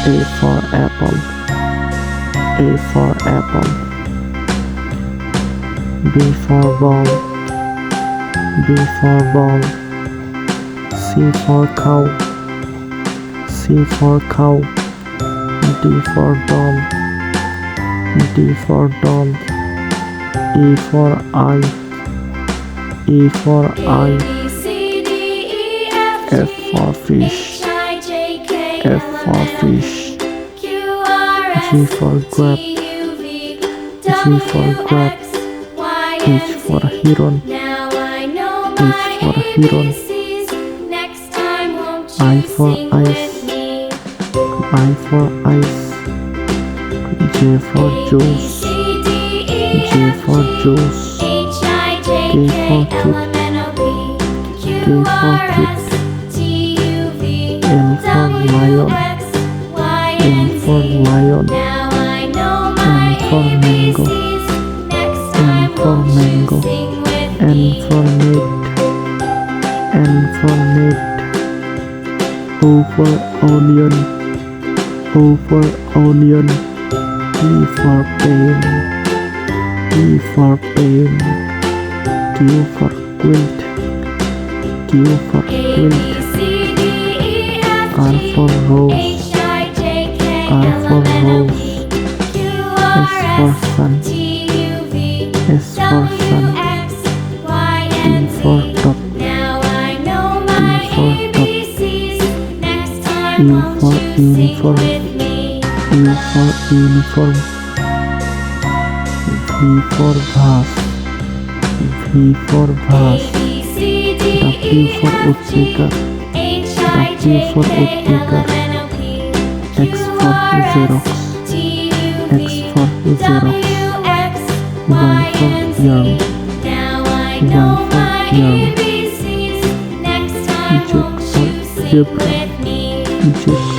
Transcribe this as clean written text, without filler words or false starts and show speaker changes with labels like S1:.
S1: A for apple, A for apple. B for ball, B for ball. C for cow, C for cow. D for doll, D for doll. E for eye, E for eye. F for fish, F for fish. G for grab, G for grab. H for heron, H for heron. I for ice, I for ice. J for juice, J for juice. K for kid, K for kid. L for lion, L for lion. M for mango, M for mango. N for net, N for net. O for onion, O for onion. P for pen, P for pen. Q for quilt, Q for quilt. R for rose, R for rose. S for sun, S for sun. T for top, T for top. U for uniform, U for uniform. V for vase, V for vase. W for woodpecker, W for woodpecker. X for Xerox, X for Xerox. Y for yarn, Y for yarn. Z for zebra, Z